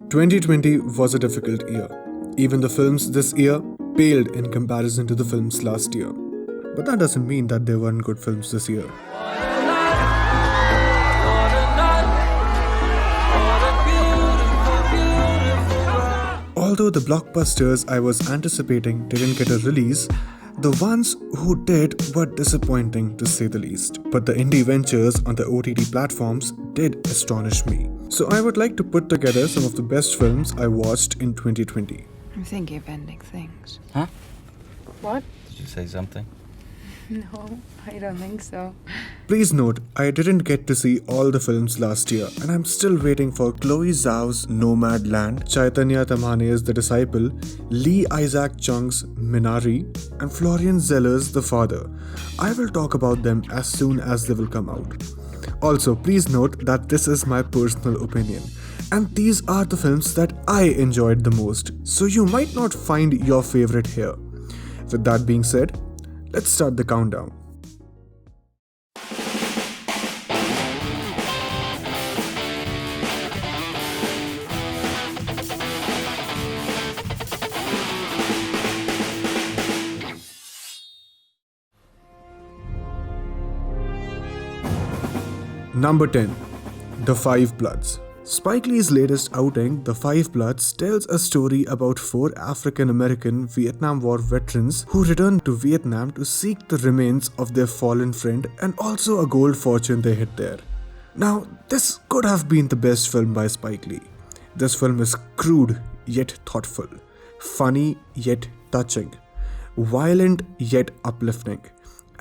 2020 was a difficult year. Even the films this year paled in comparison to the films last year. But that doesn't mean that there weren't good films this year. Although the blockbusters I was anticipating didn't get a release, the ones who did were disappointing to say the least. But the indie ventures on the OTT platforms did astonish me. So I would like to put together some of the best films I watched in 2020. I'm thinking of ending things. Huh? What? Did you say something? No, I don't think so. Please note, I didn't get to see all the films last year, and I'm still waiting for Chloe Zhao's Nomadland, Chaitanya Tamhane's The Disciple, Lee Isaac Chung's Minari, and Florian Zeller's The Father. I will talk about them as soon as they will come out. Also, please note that this is my personal opinion, and these are the films that I enjoyed the most, so you might not find your favorite here. With that being said, let's start the countdown. Number 10. The Five Bloods. Spike Lee's latest outing, The Five Bloods, tells a story about four African-American Vietnam War veterans who returned to Vietnam to seek the remains of their fallen friend and also a gold fortune they hid there. Now, this could have been the best film by Spike Lee. This film is crude yet thoughtful, funny yet touching, violent yet uplifting,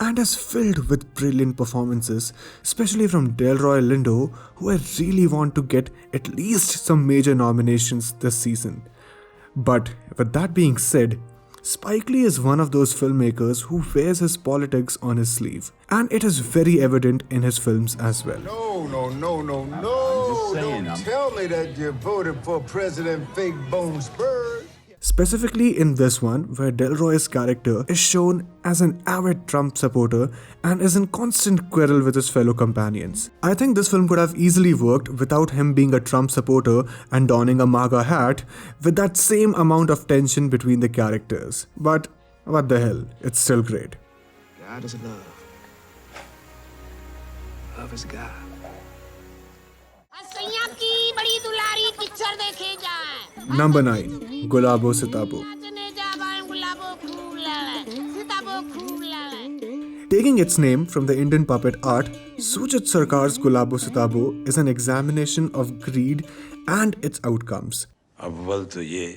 and is filled with brilliant performances, especially from Delroy Lindo, who I really want to get at least some major nominations this season. But with that being said, Spike Lee is one of those filmmakers who wears his politics on his sleeve, and it is very evident in his films as well. No. Don't tell me that you voted for President Fake Bone Spurs. Specifically in this one, where Delroy's character is shown as an avid Trump supporter and is in constant quarrel with his fellow companions. I think this film could have easily worked without him being a Trump supporter and donning a MAGA hat, with that same amount of tension between the characters. But what the hell, it's still great. God is love. Love is God. Number 9. Gulabo Sitabo. Taking its name from the Indian puppet art, Sujit Sarkar's Gulabo Sitabo is an examination of greed and its outcomes. अव्वल तो ये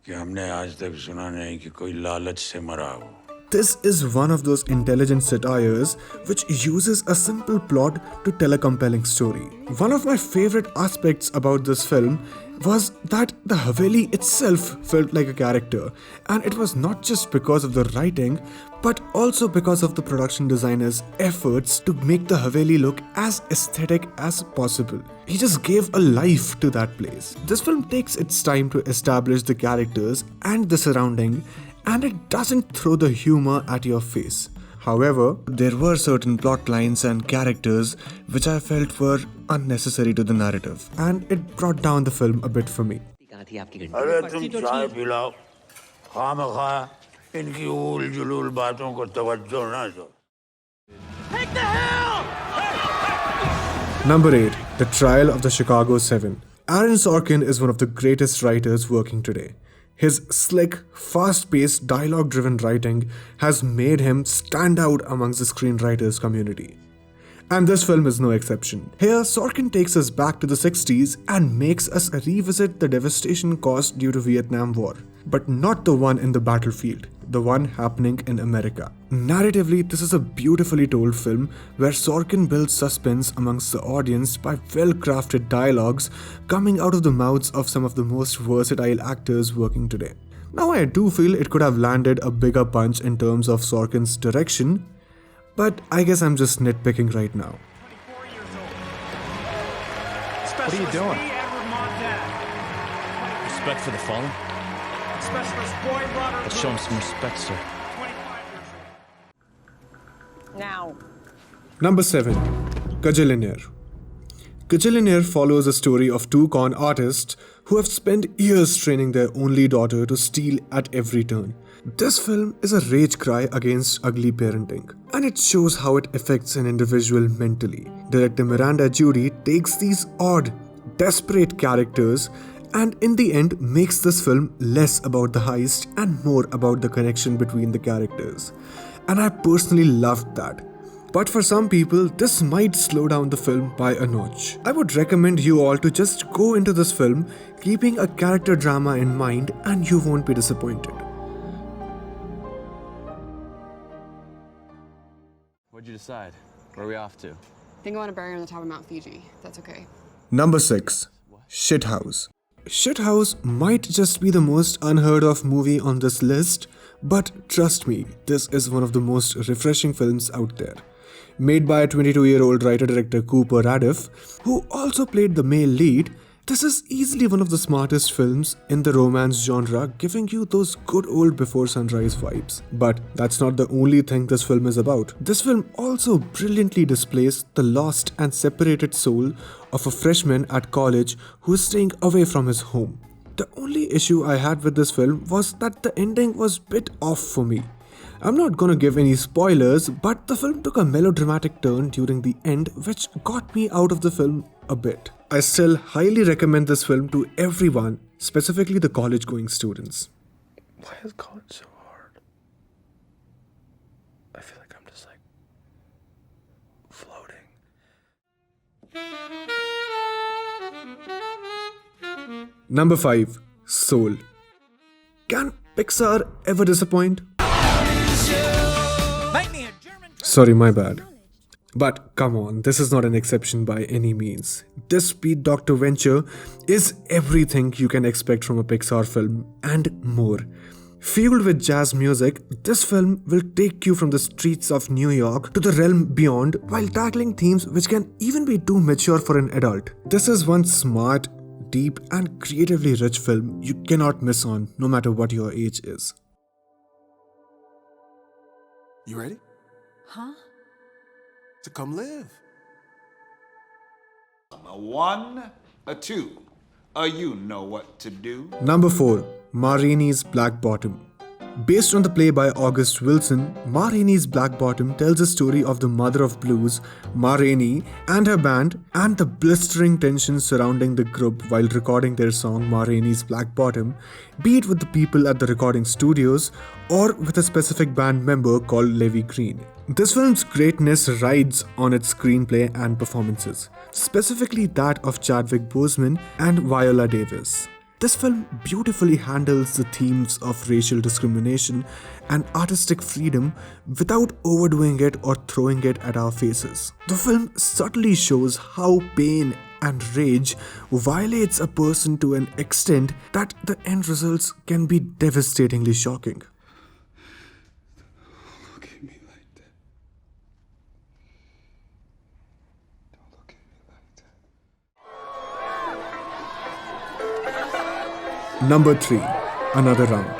कि हमने आज तक सुना नहीं कि कोई लालच से मरा हो. This is one of those intelligent satires which uses a simple plot to tell a compelling story. One of my favorite aspects about this film was that the Haveli itself felt like a character, and it was not just because of the writing, but also because of the production designer's efforts to make the Haveli look as aesthetic as possible. He just gave a life to that place. This film takes its time to establish the characters and the surrounding, and it doesn't throw the humor at your face. However, there were certain plot lines and characters which I felt were unnecessary to the narrative, and it brought down the film a bit for me. अरे तुम चाय पिलाओ, खामखा इनकी उल जुलूल बातों को तवज्जो ना दो. Number 8. The Trial of the Chicago 7. Aaron Sorkin is one of the greatest writers working today. His slick, fast-paced, dialogue-driven writing has made him stand out amongst the screenwriters community. And this film is no exception. Here, Sorkin takes us back to the 60s and makes us revisit the devastation caused due to Vietnam War. But not the one in the battlefield, the one happening in America. Narratively, this is a beautifully told film where Sorkin builds suspense amongst the audience by well-crafted dialogues coming out of the mouths of some of the most versatile actors working today. Now, I do feel it could have landed a bigger punch in terms of Sorkin's direction, but I guess I'm just nitpicking right now. What are you doing? Respect for the fallen? Let's show him some respect, sir. Now. Number 7. Kajillionaire. Gajillionaire follows a story of two con artists who have spent years training their only daughter to steal at every turn. This film is a rage cry against ugly parenting, and it shows how it affects an individual mentally. Director Miranda Jury takes these odd, desperate characters and in the end makes this film less about the heist and more about the connection between the characters. And I personally loved that. But for some people, this might slow down the film by a notch. I would recommend you all to just go into this film keeping a character drama in mind and you won't be disappointed. What'd you decide? Where are we off to? I think I want to bury her on the top of Mount Fiji. That's okay. Number 6. Shithouse. Shithouse might just be the most unheard of movie on this list, but trust me, this is one of the most refreshing films out there. Made by a 22-year-old writer-director Cooper Radiff, who also played the male lead, this is easily one of the smartest films in the romance genre, giving you those good old Before Sunrise vibes. But that's not the only thing this film is about. This film also brilliantly displays the lost and separated soul of a freshman at college who is staying away from his home. The only issue I had with this film was that the ending was a bit off for me. I'm not gonna give any spoilers, but the film took a melodramatic turn during the end which got me out of the film a bit. I still highly recommend this film to everyone, specifically the college-going students. Why is college so hard? I feel like I'm just like floating. Number 5. Soul. Can Pixar ever disappoint? Sorry, my bad. But come on, this is not an exception by any means. This Speed Doctor venture is everything you can expect from a Pixar film and more. Fueled with jazz music, this film will take you from the streets of New York to the realm beyond while tackling themes which can even be too mature for an adult. This is one smart, deep and creatively rich film you cannot miss on no matter what your age is. You ready? Huh? To come live. A 1, a 2. You know what to do. Number 4. Ma Rainey's Black Bottom. Based on the play by August Wilson, Ma Rainey's Black Bottom tells a story of the mother of blues, Ma Rainey, and her band, and the blistering tension surrounding the group while recording their song Ma Rainey's Black Bottom, be it with the people at the recording studios or with a specific band member called Levy Green. This film's greatness rides on its screenplay and performances, specifically that of Chadwick Boseman and Viola Davis. This film beautifully handles the themes of racial discrimination and artistic freedom without overdoing it or throwing it at our faces. The film subtly shows how pain and rage violates a person to an extent that the end results can be devastatingly shocking. Look at me like that. Don't look at me like that. Number 3. Another Round.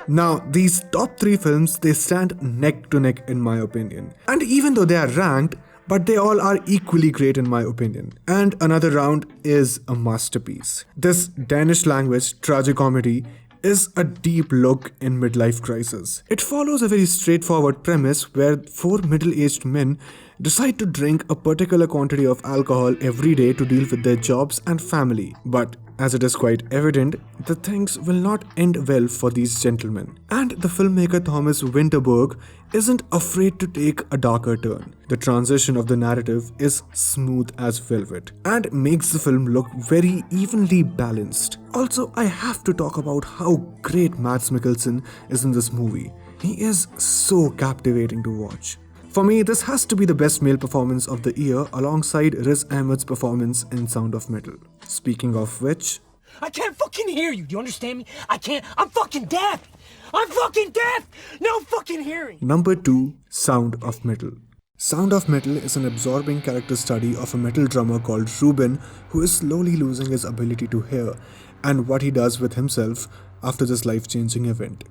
Now, these top 3 films, they stand neck to neck in my opinion. And even though they are ranked, but they all are equally great in my opinion. And Another Round is a masterpiece. This Danish language tragicomedy is a deep look in midlife crisis. It follows a very straightforward premise where 4 middle-aged men decide to drink a particular quantity of alcohol every day to deal with their jobs and family. But as it is quite evident, the things will not end well for these gentlemen. And the filmmaker Thomas Winterberg isn't afraid to take a darker turn. The transition of the narrative is smooth as velvet and makes the film look very evenly balanced. Also, I have to talk about how great Mads Mikkelsen is in this movie. He is so captivating to watch. For me, this has to be the best male performance of the year alongside Riz Ahmed's performance in Sound of Metal. Speaking of which... I can't fucking hear you, do you understand me? I can't, I'm fucking deaf! I'm fucking deaf! No fucking hearing! Number 2. Sound of Metal. Sound of Metal is an absorbing character study of a metal drummer called Ruben who is slowly losing his ability to hear and what he does with himself after this life-changing event.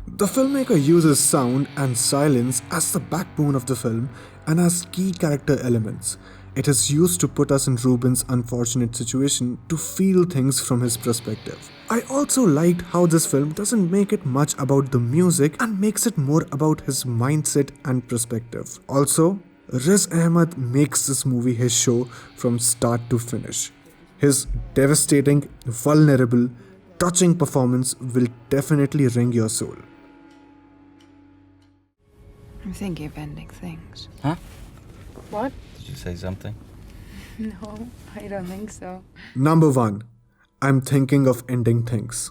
The filmmaker uses sound and silence as the backbone of the film and as key character elements. It is used to put us in Ruben's unfortunate situation to feel things from his perspective. I also liked how this film doesn't make it much about the music and makes it more about his mindset and perspective. Also, Riz Ahmed makes this movie his show from start to finish. His devastating, vulnerable, touching performance will definitely wring your soul. I'm thinking of ending things. Huh? What? Did you say something? No, I don't think so. Number 1. I'm thinking of ending things.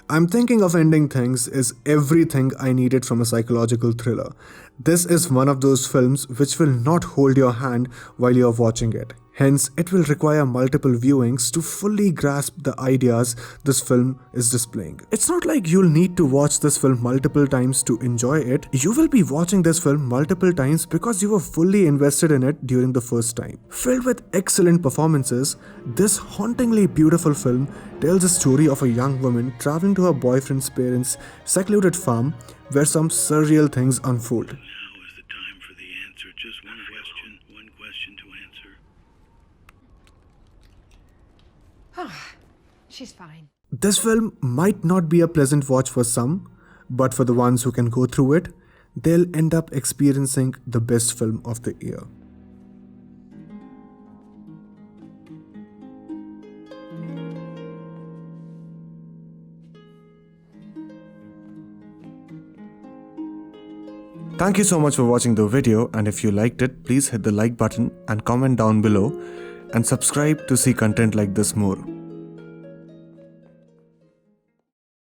I'm thinking of ending things is everything I needed from a psychological thriller. This is one of those films which will not hold your hand while you're watching it. Hence, it will require multiple viewings to fully grasp the ideas this film is displaying. It's not like you'll need to watch this film multiple times to enjoy it. You will be watching this film multiple times because you were fully invested in it during the first time. Filled with excellent performances, this hauntingly beautiful film tells a story of a young woman traveling to her boyfriend's parents' secluded farm where some surreal things unfold. Now is the time for the answer. Just one question to answer. She's fine. This film might not be a pleasant watch for some, but for the ones who can go through it, they'll end up experiencing the best film of the year. Thank you so much for watching the video, and if you liked it, please hit the like button and comment down below and subscribe to see content like this more.